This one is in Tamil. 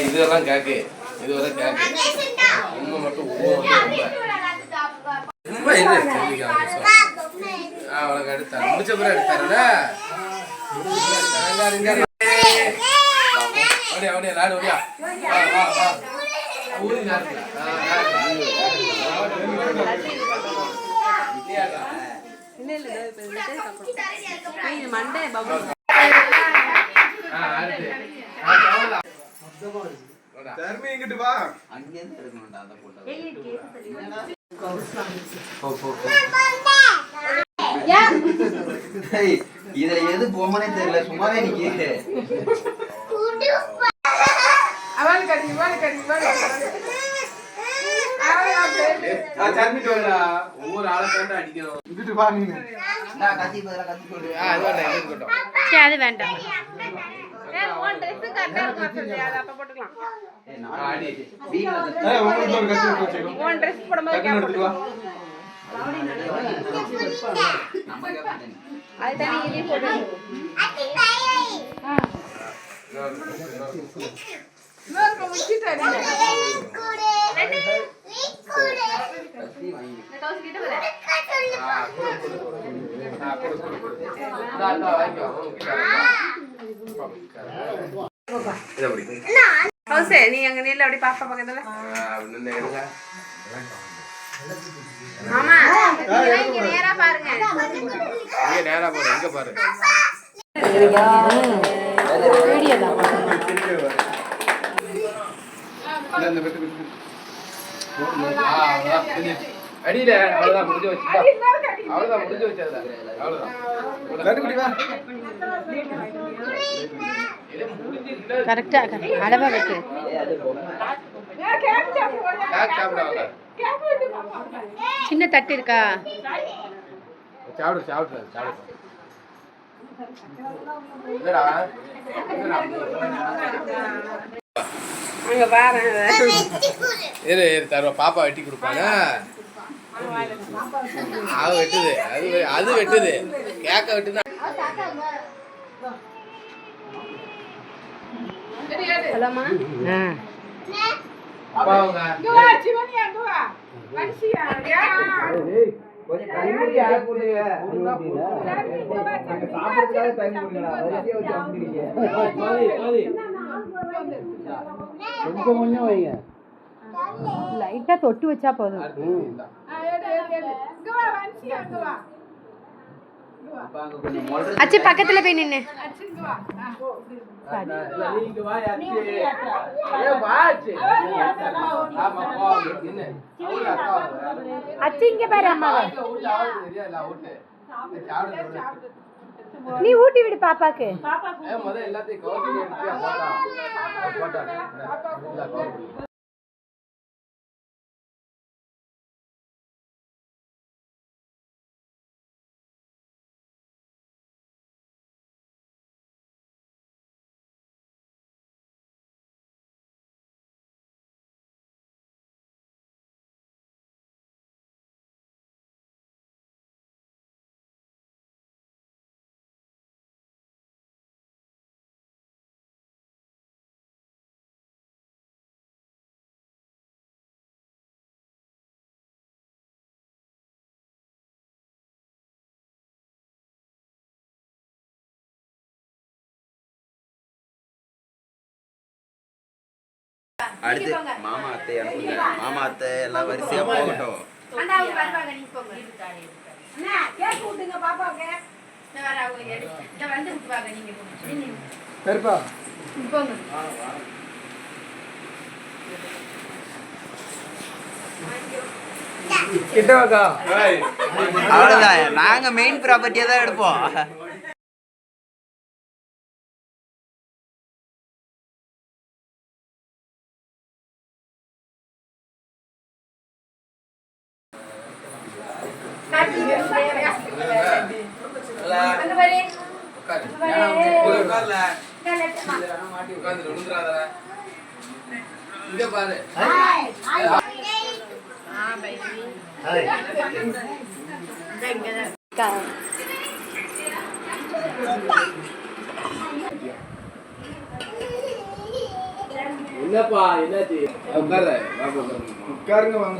இதெல்லாம் கேக்கு இதுவரை கேக்கு உண்மை மட்டும் அவளுக்கு எடுத்தாரு முடிச்ச பிறகு எடுத்தாருல அப்படியே அப்படியே நாடு அப்படியா ஊரி நாடு மண்டே பாபு இங்கிட்டு வா அங்கே எடுக்கணும்டா அத போட்டோ இதுல எது பொம்மனே தெரியல சும்மாவே நிக்கு அவள் கடி ஒவ்வொரு ஆளை பேண்டா அடிக்கணும் இங்கிட்டு வா நீ நான் கத்தி பதிலா கத்தி போடு அது வேண்டாம் இது இருக்கட்டும் சரி அது வேண்டாம் ஒன் Dress கரெக்ட்டா இருக்கும் சொல்லி அத அப்ப போட்டுக்கலாம் நான் ஆடி வீட்ல உங்களுக்கு ஒரு கத்தி போட்டு ஒன் Dress போடும்போது கேப் எடுத்து வா நம்ம கேப் அது தனி இலி போடு நான் முடிச்சிட்டேன் கூடே கத்தி வாங்கி நான் கிட்ட வரேன் ஹவுசே நீ அங்க நில்ல அப்படி பாப்பா பக்கத்துல மாமா இங்க நேரா பாருங்க இங்க நேரா பாரு இங்க பாரு வீடியோ தான் அடியில அவ்வளவுதான் முடிஞ்சு வச்சுட்டா அவ்வளவுதான் முடிஞ்சு வச்சது அவ்வளவுதான் கரெக்டா அளவா வெட்டு சின்ன தட்டு இருக்கா சாப்பிடு சாப்பிடு சாப்பிடு இல்லடா அங்க பாரு இரு தருவா பாப்பா வெட்டி கொடுப்பாங்க அது வெட்டுது அது வெட்டுது கேக்க வெட்டுனா ஹலோமா அப்பாவுங்க கொஞ்சம் டைம் முடியா போடுங்க அங்க சாப்பிடுறதுக்காக டைம் முடியல வரிசையா வச்சு அமுக்குறீங்க கொஞ்சம் வைங்க லைட்டா தொட்டு வச்சா போதும் அச்சி பக்கத்துல போய் நின்னு அச்சி இங்க பாரு அம்மாவை நீ ஊட்டி விடு பாப்பாக்கு அடுத்து மாமா அத்தை அனுப்புங்க மாமா அத்தை எல்லாம் வரிசையா போகட்டும் அண்ணா அவங்க வருவாங்க நீங்க போங்க அண்ணா கேக் ஊட்டுங்க பாப்பாக்கு நான் வர அவங்க இத வந்து ஊட்டுவாங்க நீங்க போங்க பெருப்பா போங்க கிட்டவாக்கா அவ்வளவுதான் நாங்க மெயின் ப்ராப்பர்ட்டியா தான் எடுப்போம் என்னப்பா என்னாச்சு உட்காருங்க வாங்க